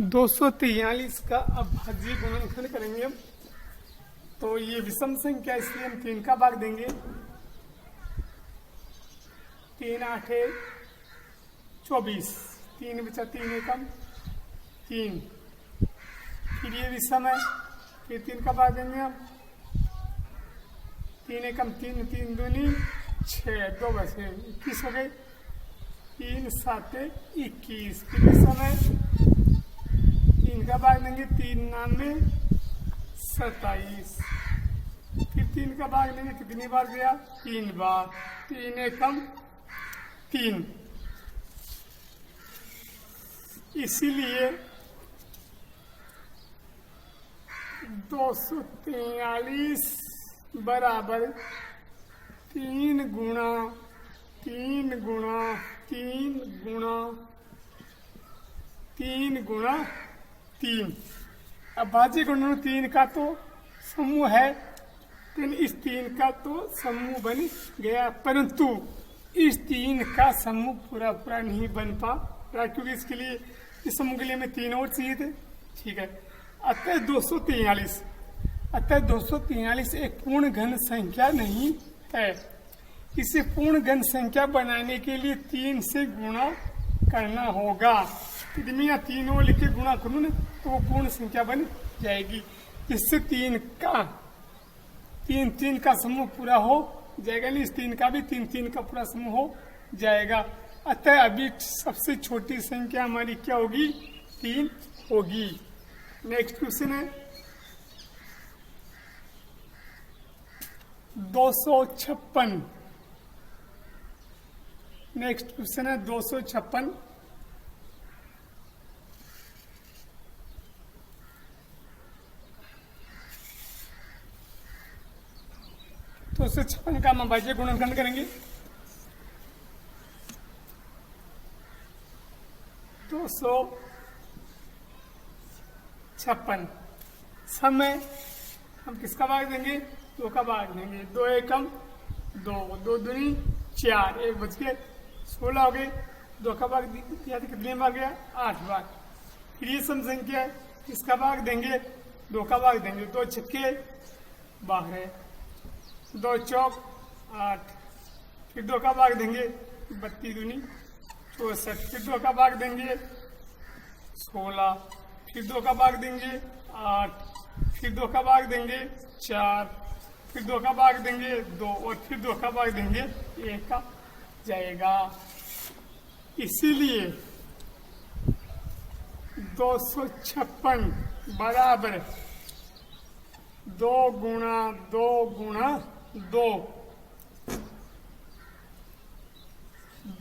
243 का अभाज्य गुणनखंड करेंगे हम। तो ये विषम संख्या इसलिए हम 3 का भाग देंगे। 3 8 24, 3 बचा 3 एकम 3। फिर ये विषम है, फिर 3 का भाग देंगे हम। 3 एकम 3, 3 दूनी 6, 2 बचे 21 हो गए। 3 7 21, फिर विषम है 3 का भाग देंगे। 3 9 27, फिर 3 का भाग देंगे। कितनी बार गया? 3 बार। 3 एकम 3। इसीलिए 243 बराबर 3 गुणा 3 गुणा 3 गुणा 3 गुणा 3। अभाज्य गुणन 3 का तो समूह है, लेकिन इस 3 का तो समूह बन गया, परंतु इस 3 का समूह पूरा पूरा नहीं बन पा रहा, क्योंकि इसके लिए इस समूह के लिए हमें 3 और चाहिए थे। ठीक है, अतः 243 एक पूर्ण घन संख्या नहीं है। इसे पूर्ण घन संख्या बनाने के लिए 3 से गुणा करना होगा। यदि मैं यहाँ 3 और लिख के गुणा करूँ ना तो वो पूर्ण संख्या बन जाएगी, जिससे 3 का समूह पूरा हो जाएगा। नहीं, इस 3 का भी 3 का पूरा समूह हो जाएगा। अतः अभी सबसे छोटी संख्या हमारी क्या होगी? 3 होगी। नेक्स्ट क्वेश्चन है 256। नेक्स्ट क्वेश्चन है 256। 256 का हम अभाज्य गुणनखंड करेंगे। 256 समय हम किसका भाग देंगे? 2 का भाग देंगे। 2 एकम 2, 2 दूनी 4, 1 बच गए 16 हो गए। 2 का भाग दिया तो कितने बार गया? 8 बार। फिर ये सम संख्या है, इसका भाग देंगे। 2 का भाग देंगे। 2 छक्के 12, 2 चौक 8, फिर 2 का भाग देंगे। 32 दूनी 64, फिर 2 का भाग देंगे 16, फिर 2 का भाग देंगे 8, फिर 2 का भाग देंगे 4, फिर 2 का भाग देंगे 2 और फिर 2 का भाग देंगे 1 का जाएगा। इसीलिए 256 बराबर 2 गुणा 2 गुणा 2,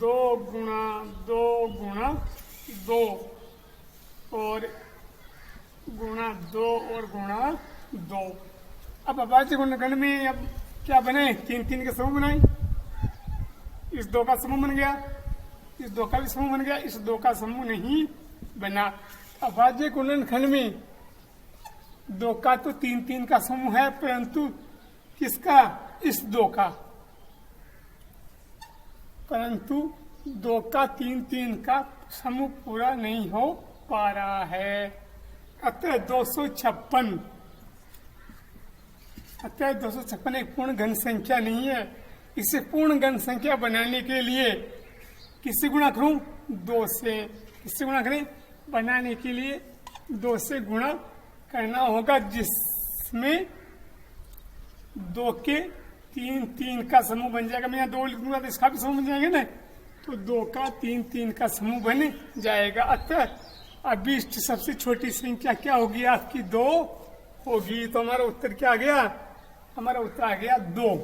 2 गुणा 2 गुणा 2 और गुणा 2 और गुणा 2। अब अभाज्य गुणनखंड में अब क्या बनाए? 3 के समूह बनाए। इस 2 का समूह बन गया, इस 2 का भी समूह बन गया, इस 2 का समूह नहीं बना। अभाज्य गुणनखंड में 2 का तो 3 का समूह है, परंतु किसका? इस 2 का। परंतु 2 का 3 का समूह पूरा नहीं हो पा रहा है। अतः 256 एक पूर्ण घन संख्या नहीं है। इसे पूर्ण घन संख्या बनाने के लिए किससे गुणा करूं? 2 से। किससे गुणा करें? बनाने के लिए 2 से गुणा करना होगा, जिसमें 2 के 3 का समूह बन जाएगा। मैं यहाँ 2 लिखूंगा तो इसका भी समूह बन जाएगा ना, तो 2 का 3 का समूह बन जाएगा। अतः अभी सबसे छोटी संख्या क्या होगी? आपकी 2 होगी। तो हमारा उत्तर क्या आ गया? हमारा उत्तर आ गया 2।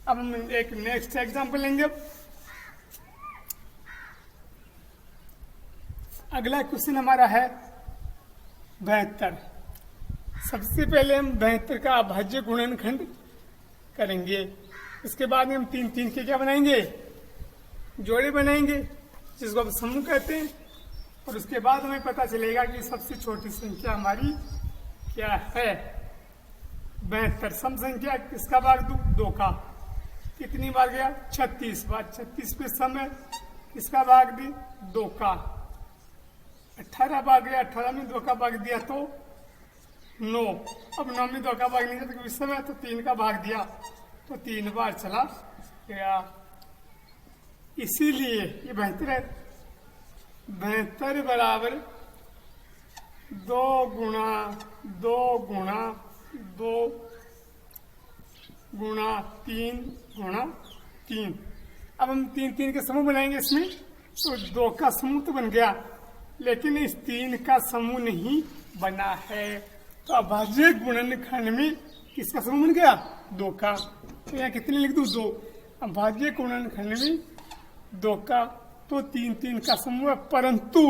अब हम एक नेक्स्ट एग्जाम्पल लेंगे। अगला क्वेश्चन हमारा है 72। सबसे पहले हम 72 का अभाज्य गुणनखंड करेंगे। इसके बाद में हम 3 के क्या बनाएंगे? जोड़े बनाएंगे, जिसको हम समूह कहते हैं। और उसके बाद हमें पता चलेगा कि सबसे छोटी संख्या हमारी क्या है। 72 सम संख्या किसका भाग दूं? 2 का। कितनी बार गया? 36 बार। 36 पे सम है, किसका भाग दी? 2 का। 18 भाग गया, 18 में 2 का भाग दिया तो 9। अब 9 में 2 का भाग नहीं दिया तो इस समय तो 3 का भाग दिया तो 3 बार चला गया। इसीलिए ये 72 है। 72 बराबर 2 गुणा 2 गुणा 2 गुणा 3 गुणा 3। अब हम 3 के समूह बनाएंगे इसमें, तो 2 का समूह तो बन गया, लेकिन इस 3 का समूह नहीं बना है। तो अभाज्य गुणनखंड में किसका समूह बन गया? 2 का। तो यहाँ कितने लिख दूं? 2। अभाज्य गुणनखंड में 2 का, तो 3 का समूह है, परंतु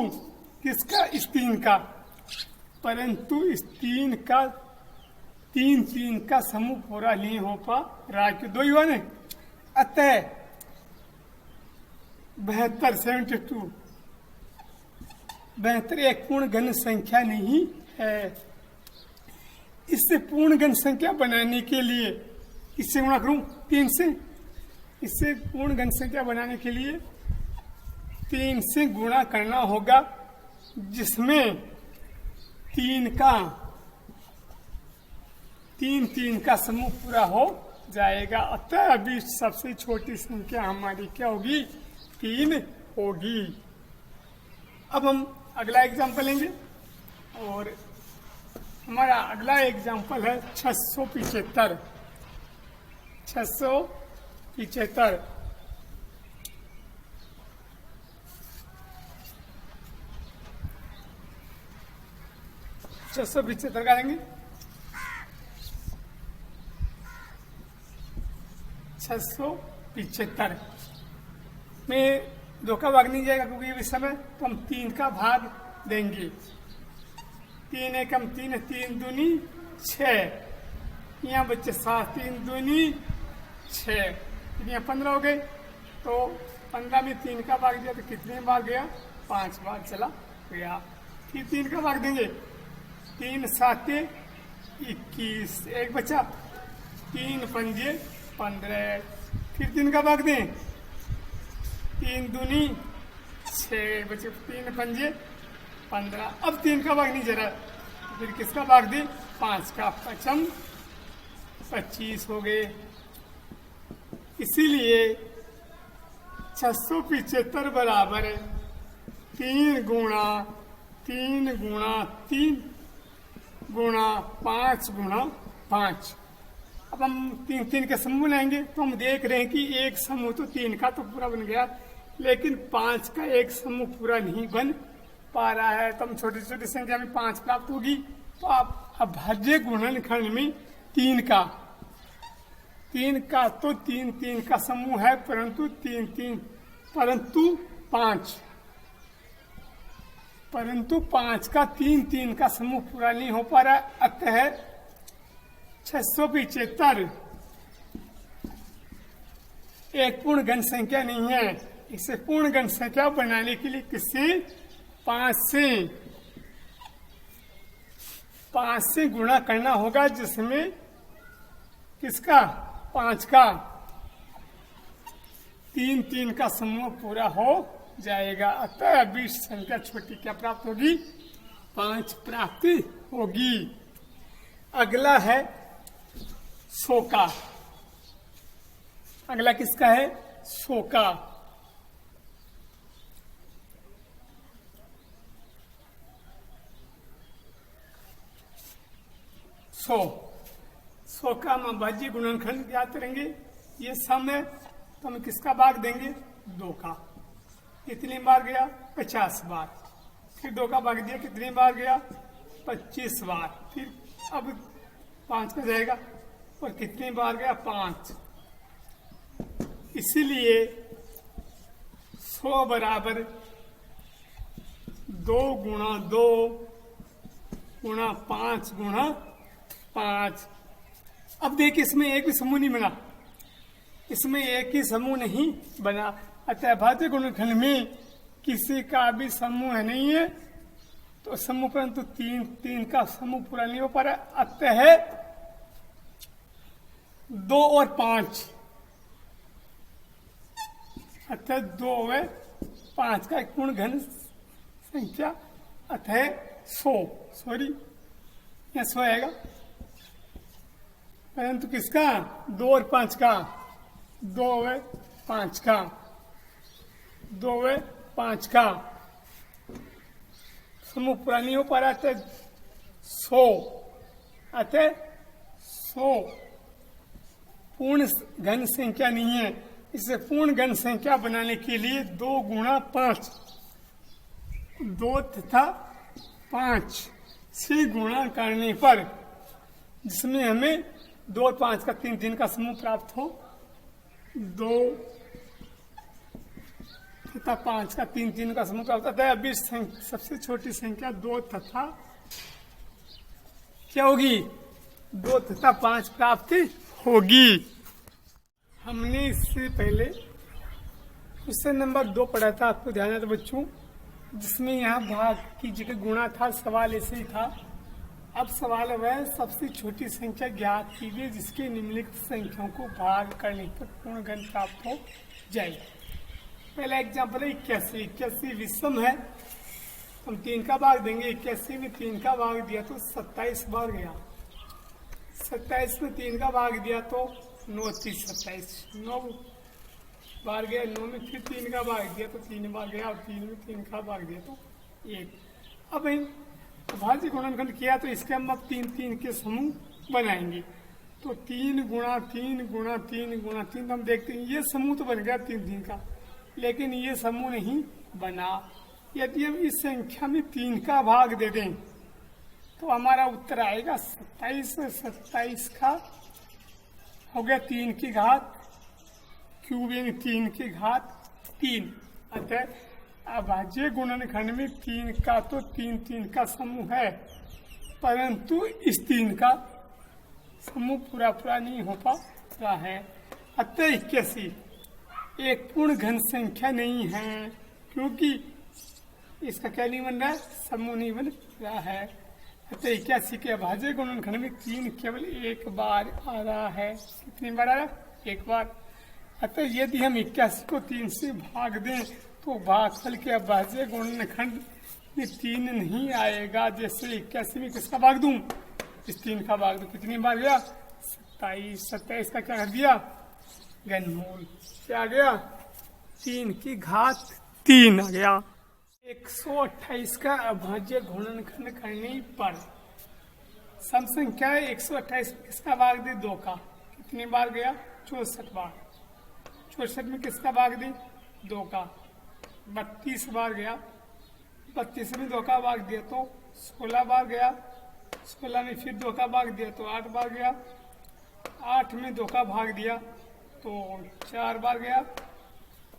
किसका? इस 3 का। परंतु इस 3 का समूह पूरा नहीं हो पा रहा, क्यों? 2 ही हुआ ने। अतः 72 72 72 एक पूर्ण घन संख्या नहीं है। इससे पूर्ण घन संख्या बनाने के लिए इससे गुणा करूं 3 से। इससे पूर्ण घन संख्या बनाने के लिए 3 से गुणा करना होगा, जिसमें 3 का समूह पूरा हो जाएगा। अतः अभी सबसे छोटी संख्या हमारी क्या होगी? 3 होगी। अब हम अगला एग्जाम्पल लेंगे, और हमारा अगला एग्जाम्पल है 675। 675 675 का लेंगे। 675 में 2 का भाग नहीं जाएगा, क्योंकि इस समय तो हम 3 का भाग देंगे। 3 एकम 3, 3 दूनी 6, यहाँ बच्चे 7, 3 दूनी 6, यहाँ 15 हो गए। तो 15 में 3 का भाग दिया तो कितने बार गया? 5 बार चला गया। फिर 3 का भाग देंगे, 3 7 21, एक बचा, 3 पंजे 15। फिर 3 का भाग दें, 3 दूनी 6 बचे, 3 पंजे 15। अब 3 का भाग नहीं जरा, तो फिर किसका भाग दें? 5 का। 5 25 हो गए। इसीलिए 675 बराबर 3 गुणा 3 गुणा 3 गुणा 5 गुणा 5। अब हम 3 के समूह बनाएंगे, तो हम देख रहे हैं कि एक समूह तो 3 का तो पूरा बन गया, लेकिन 5 का एक समूह पूरा नहीं बन पा रहा है। तो हम छोटी छोटी संख्या में 5 प्राप्त होगी। तो आप अभाज्य गुणनखंड में 3 का तो 3 का समूह है, परंतु 5 का 3 का समूह पूरा नहीं हो पा रहा है। अतः 675 एक पूर्ण घन संख्या नहीं है। इसे पूर्ण घन संख्या बनाने के लिए किससे? 5 से गुणा करना होगा, जिसमें किसका? 5 का 3 का समूह पूरा हो जाएगा। अतः अभी संख्या छोटी क्या प्राप्त होगी? 5 प्राप्त होगी। अगला है 100 का। अगला किसका है? 100 का। 100 का हम अभाज्य गुणनखंड ज्ञात करेंगे। ये सम है, तो हम किसका भाग देंगे? 2 का। कितनी बार गया? 50 बार। फिर 2 का भाग दिया, कितनी बार गया? 25 बार। फिर अब 5 का जाएगा, और कितनी बार गया? 5। इसीलिए 100 बराबर 2 गुणा 2 गुणा 5 गुणा 5। अब देखिए, इसमें एक भी समूह नहीं बना, इसमें एक ही समूह नहीं बना। अतः अभाज्य गुणनखंड में किसी का भी समूह नहीं है, तो समूह परंतु 3 का समूह पूरा नहीं हो पा रहा। अतः 2 और 5, अतः 2 व 5 का एक पूर्ण घन संख्या अतः 100, सॉरी यहाँ 100 आएगा, परंतु किसका? 2 और 5 का, 2 व 5 का, 2 व 5 का समूह पूरा नहीं हो पा रहा, अतः 100, अतः 100 पूर्ण घन संख्या नहीं है। इसे पूर्ण घन संख्या बनाने के लिए 2 गुणा 5, 2 तथा 5 से गुणा करने पर, जिसमें हमें 2 और 5 का 3 3 का समूह प्राप्त हो, 2 तथा 5 का 3 3 का समूह प्राप्त होता है। अभी सबसे छोटी संख्या 2 तथा क्या होगी? 2 तथा 5 प्राप्त होगी। हमने इससे पहले क्वेश्चन नंबर 2 पढ़ा था, आपको ध्यान है तो बच्चों, जिसमें यहाँ भाग की जगह गुणा था। सवाल ऐसे ही था। अब सवाल वह सबसे छोटी संख्या ज्ञात कीजिए जिसके निम्नलिखित संख्याओं को भाग करने पर पूर्ण घन प्राप्त हो जाए। पहला एग्जाम्पल है 81। 81 विषम है, हम 3 का भाग देंगे। 81 में 3 का भाग दिया तो 27 बार गया, 27 में 3 का भाग दिया तो 9 30 27, 9 बार गया। 9 में फिर 3 का भाग दिया तो 3 बार गया, और 3 में 3 का भाग दिया तो 1। अब भाज्य गुणनखंड किया तो इसके हम अब 3 3 के समूह बनाएंगे। तो 3 गुणा 3 गुणा 3 गुणा 3, हम देखते हैं ये समूह तो बन गया 3 3 का, लेकिन ये समूह नहीं बना। यदि हम इस संख्या में 3 का भाग दे दें तो हमारा उत्तर आएगा 27। 27 का हो गया 3 की घात क्यूब, यानी 3 की घात 3। अतः अभाज्य गुणनखंड में 3 का तो 3 3 का समूह है, परंतु इस 3 का समूह पूरा पूरा नहीं हो पा रहा है। अतः 81 एक पूर्ण घन संख्या नहीं है, क्योंकि इसका क्या नहीं बन रहा है? समूह नहीं बन रहा है। अतः 81 के अभाज्य गुणनखंड में 3 केवल एक बार आ रहा है। कितनी बार आ रहा है? एक बार। अतः यदि हम 81 को 3 से भाग दें तो भागफल के अभाज्य गुणनखंड में 3 नहीं आएगा। जैसे 81 में किसका भाग दूं? इस 3 का भाग दूं, कितनी बार गया? 27। 27 का क्या कर दिया? घनमूल। क्या आ गया? 3 की घात 3 आ गया। 128 का अभाज्य गुणनखंड करने पर सम संख्या है 128 में किसका भाग दे? 2 का। कितनी बार गया? 64 बार। 64 में किसका भाग दे? 2 का। 32 बार गया। 32 में 2 का भाग दिया तो 16 बार गया। 16 में फिर 2 का भाग दिया तो 8 बार गया। 8 में 2 का भाग दिया तो 4 बार गया।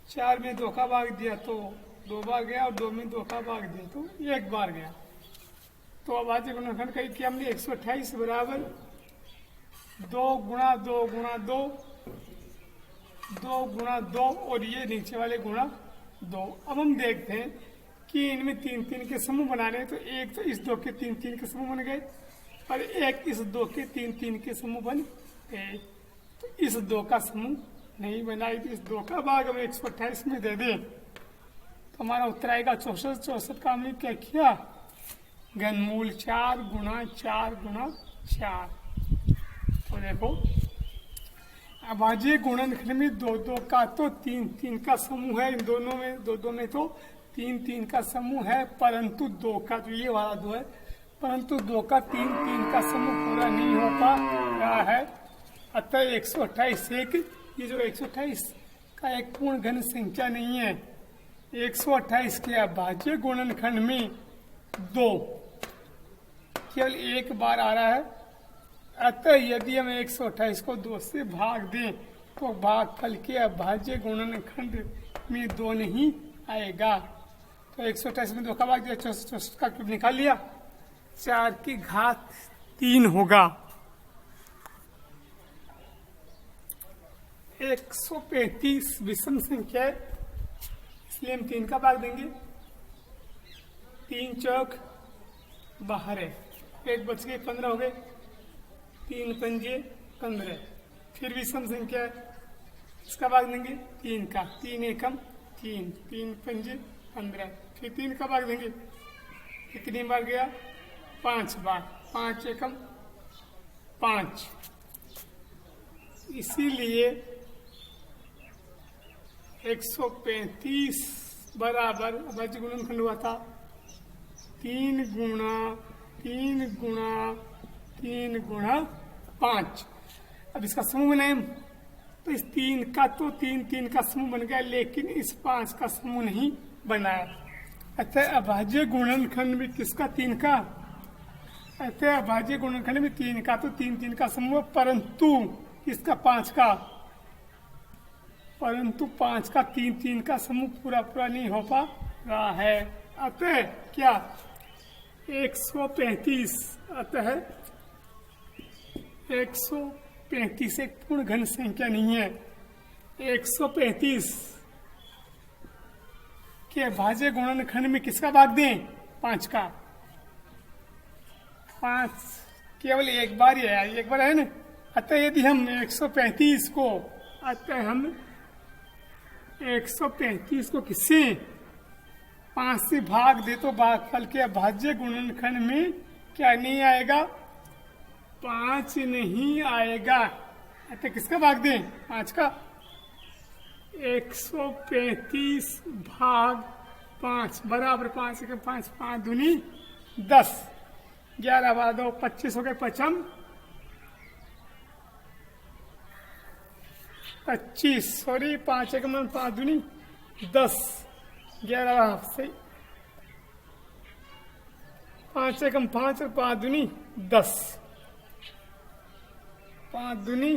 4 में 2 का भाग दिया तो 2 बार गया, और 2 में 2 का भाग दिया तो 1 बार गया। तो अभाज्य गुणनखंड कही कि हमने 128 बराबर 2 गुणा 2 गुणा 2, 2 गुणा 2, और ये नीचे वाले गुणा 2। अब हम देखते हैं कि इनमें 3 3 के समूह बना रहे हैं। तो एक तो इस 2 के 3 3 के समूह बन गए, और एक इस 2 के 3 3 के समूह बन गए। तो इस 2 का समूह नहीं बना। तो इस 2 का भाग हम 128 में दे दें तो हमारा उत्तर आएगा 64। 64 का हमने क्या किया? घनमूल 4 गुणा 4 गुणा 4। तो देखो अभाज्य गुणनखंड में 2 2 का तो 3 3 का समूह है। इन दोनों में 2 2 में तो 3 3 का समूह है, परंतु 2 का तो ये वाला 2 है, परंतु 2 का 3 3 का समूह पूरा नहीं हो पा रहा है। अतः 128 ये जो 128 का एक पूर्ण घन संख्या नहीं है। 128 के अभाज्य गुणनखंड में 2 केवल एक बार आ रहा है। अतः यदि हम 128 को 2 से भाग दें तो भागफल के अभाज्य गुणनखंड में 2 नहीं आएगा। तो 128 में 2 का भाग दिया, 64 का क्यूब निकाल लिया, 4 की घात 3 होगा। 135 विषम संख्या है, इसलिए हम 3 का भाग देंगे। 3 चौक बाहर है, 1 बच गए, 15 हो गए। 3 पंजे 15। फिर विषम संख्या है, इसका भाग देंगे 3 का। 3 एकम 3, 3 पंजे 15। फिर 3 का भाग देंगे कितनी बार गया? 5 बार। 5 एकम 5। इसीलिए 135 बराबर अभाज्य गुणनखंड हुआ था 3 गुणा 3 गुणा 3 गुणा 5। अब इसका समूह बनाए तो इस 3 का तो 3 का समूह बन गया, लेकिन इस 5 का समूह नहीं बनाया। अतः अभाज्य गुणनखंड में किसका? 3 का। अतः अभाज्य गुणनखंड में 3 का तो 3 का समूह, परंतु किसका? 5 का। परंतु 5 का 3 का समूह पूरा नहीं हो पा रहा है। अतः क्या? 135। अतः 135 एक पूर्ण घन संख्या नहीं है। 135 के भाज्य गुणनखंड में किसका भाग दें? 5 का। 5 केवल एक बार ही है, एक बार है ना। अतः यदि हम 135 को, अतः हम 135 को किससे? 5 से भाग दे तो भागफल के अभाज्य गुणनखंड में क्या नहीं आएगा? 5 नहीं आएगा। अतः किसका भाग दें? 5 का। 135 भाग 5 बराबर 5 एकम 5, 5 दूनी 10, 11 बार 2 25 हो गए, 25 सॉरी 5 एकम 5 दूनी 10, 11 से 5 एकम 5 और 5 दूनी 10, 5 दूनी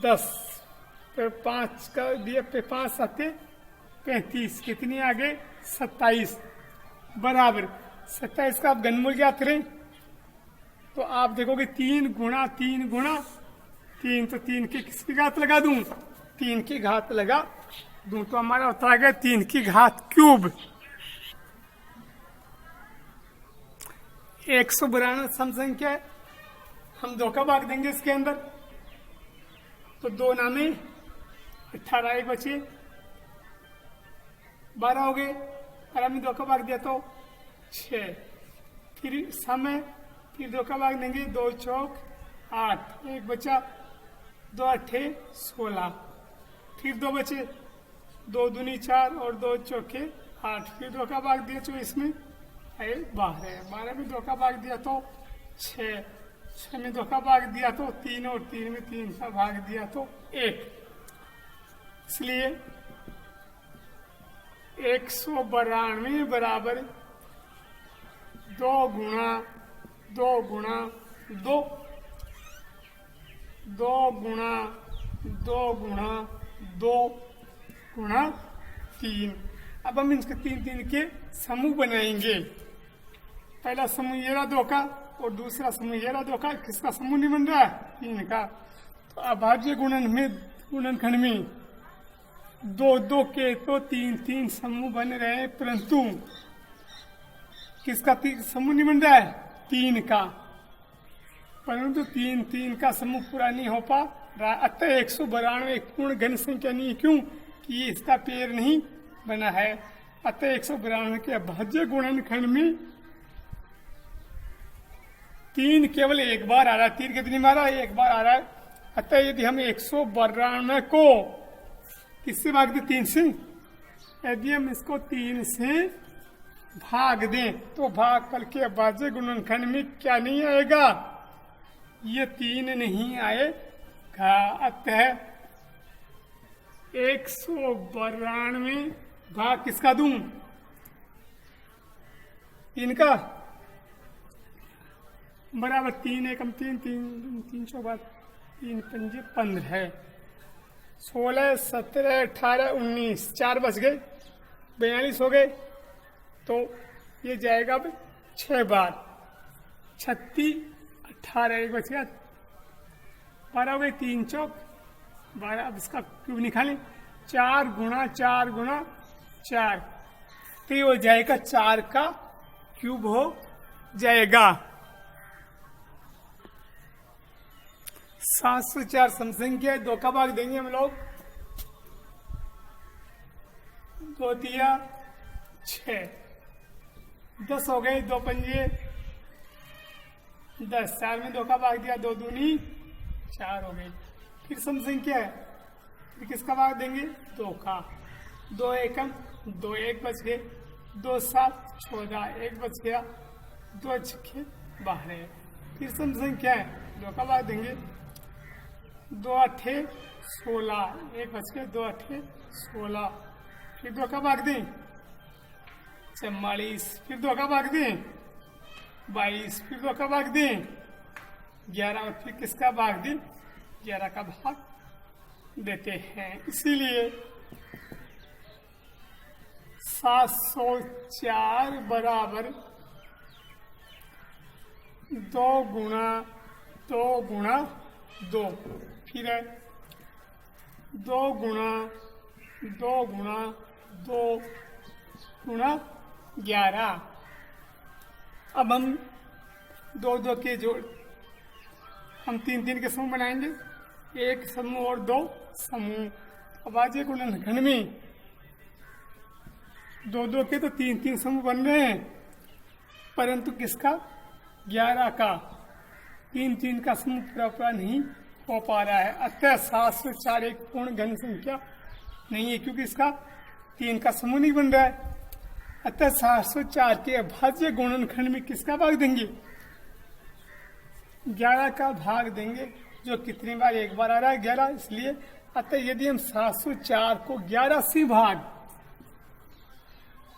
10, फिर 5 का दिए पे 5 7 35, कितनी आगे? 27 बराबर 27 का आप घनमूल ज्ञात करें तो आप देखोगे 3 गुणा 3 गुणा 3, तो 3 की किसकी घात लगा दूं? 3 की घात लगा दूं तो हमारा होता है 3 की घात क्यूब। 192 सम संख्या है, हम 2 का भाग देंगे इसके अंदर, तो 2 नामे 18 एक बचे, 12 हो गए। और हमने 2 का भाग दिया तो 6, फिर समय, फिर 2 का भाग देंगे, 2 चौक 8, एक बचा, 2 अट्ठे 16, फिर 2 बचे, 2 दूनी 4 और 2 चौके 8, फिर 2 का भाग दिया तो इसमें 12 में 2 का भाग दिया तो 6 में 2 का भाग दिया तो 3 और 3 में 3 का भाग दिया तो 1। इसलिए 192 बराबर 2 गुणा 2 गुणा 2, 2 गुणा 2 गुणा 2 गुणा 3। अब हम इसके 3 के समूह बनाएंगे। पहला समूह ये रहा 2 का और दूसरा समूह ये रहा 2 का। किसका समूह नहीं बन रहा है? 3 का। तो अभाज्य गुणनखंड में 2 के तो 3 समूह बन रहे हैं, परंतु किसका समूह नहीं बन रहा है? 3 का। परंतु 3 का समूह पूरा नहीं हो पा रहा। अतः 192 एक पूर्ण घन संख्या नहीं है। क्यों? कि इसका पेड़ नहीं बना है। अतः 192 के अभाज्य गुणनखंड में 3 केवल एक बार आ रहा है। 3 कितनी बार आ रहा है? एक बार आ रहा है। अतः यदि हम 192 को किससे भाग दें? 3 से। यदि हम इसको 3 से भाग दें तो भागफल के अभाज्य गुणनखंड में क्या नहीं आएगा? ये 3 नहीं आएगा। अतः 192 भाग किसका दूं? 3 का बराबर 3 एकम 3, 3 चौबार 3 पंजे 15 है, 16 17 18 19, 4 बच गए, 42 हो गए। तो ये जाएगा अब 6 बार, 36 18 एक बच गया, 12 हो गए, 3 चौक 12। अब इसका क्यूब निकालें, 4 गुणा 4 गुणा 4, तो ये हो जाएगा 4 का क्यूब हो जाएगा। 704 समसंख्या 2 का भाग देंगे हम लोग, 2 तिया 6, 10 हो गए, 2 पंजे 10, 4 में 2 का भाग दिया, 2 दूनी 4 हो गई। फिर सम संख्या है, फिर किसका भाग देंगे? 2 का। 2 एकम 2, 1 बच गए, 2 7 14, 1 बच गया, 2 छक्के 12। फिर सम संख्या है, 2 का भाग देंगे, 2 8 16, 1 बच गए, 2 8 16। फिर 2 का भाग दें 44, फिर 2 का भाग दें 22, फिर 2 का भाग दें 11, फिर किसका भाग दें? 11 का भाग देते हैं। इसीलिए 704 बराबर 2 गुणा 2 गुणा 2। फिर है 2 गुणा 2 गुणा 2 गुणा 11। अब हम 2 2 के जोड़, हम 3 3 के समूह बनाएंगे, 1 समूह और 2 समूह। अब आज गुणनखंड में 2 2 के तो 3 3 समूह बन रहे हैं, परंतु किसका? 11 का 3 3 का समूह पूरा नहीं हो पा रहा है। अतः 704 एक पूर्ण घन संख्या नहीं है, क्योंकि इसका 3 का समूह नहीं बन रहा है। अतः 704 के अभाज्य गुणनखंड में किसका भाग देंगे? 11 का भाग देंगे, जो कितनी बार? एक बार आ रहा है 11, इसलिए। अतः यदि हम 704 को 11 से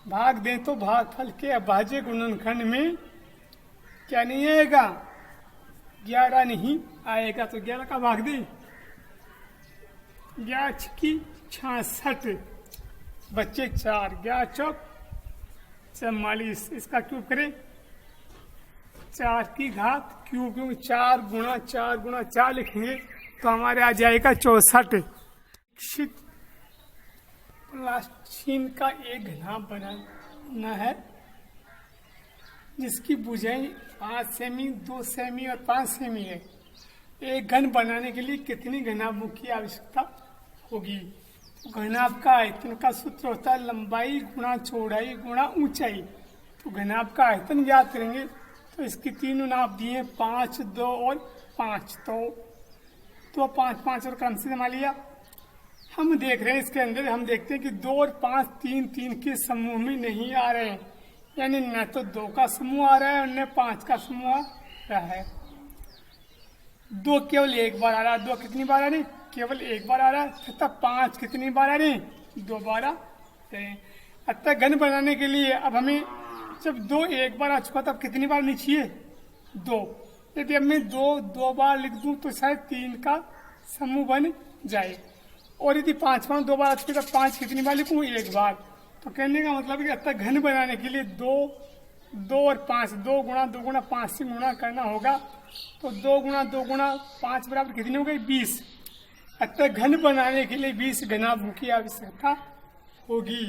भाग दें तो भागफल के अभाज्य गुणनखंड में क्या नहीं आएगा? 11 नहीं आएगा। तो 11 का भाग दें, 11 छक्की 66, बच्चे 4, 11 चौक 44। इसका क्यूब करें, 4 की घात क्यूब, क्योंकि 4 गुणा 4 गुणा 4 लिखेंगे तो हमारे आ जाएगा 64। प्लास्टिन का एक घना बनाना है जिसकी भुजाएं 5 सेमी, 2 सेमी और 5 सेमी है। एक घन बनाने के लिए कितनी घनाभों की आवश्यकता होगी? घनाभ का आयतन का सूत्र होता है लंबाई गुणा चौड़ाई गुणा ऊंचाई। तो घनाभ का आयतन ज्ञात करेंगे, तो इसकी तीनों नाप दिए 5, 2 और 5। तो 5 5 और क्रम से जमा लिया। हम देख रहे हैं इसके अंदर, हम देखते हैं कि 2 और 5 3 3 के समूह में नहीं आ रहे हैं, यानी न तो 2 का समूह आ रहा है और न 5 का समूह आ रहा है। 2 केवल एक बार आ रहा है। 2 कितनी बार आ रही? केवल एक बार आ रहा है। तथा 5 कितनी बार आ रही? 2 बार आ रहे हैं। अतः घन बनाने के लिए अब हमें, जब 2 एक बार आ चुका तब कितनी बार नहीं चाहिए? 2। यदि अब मैं 2 बार लिख दूं तो शायद 3 का समूह बन जाए। और यदि 5 2 बार आ चुके तब 5 कितनी बार लिखूं? एक बार। तो कहने का मतलब है कि अतः घन बनाने के लिए 2 और 5, 2 गुणा 5 से गुणा करना होगा। तो 2 गुणा 5 बराबर कितनी हो गई? 20। अतः घन बनाने के लिए 20 घनाभों की आवश्यकता होगी।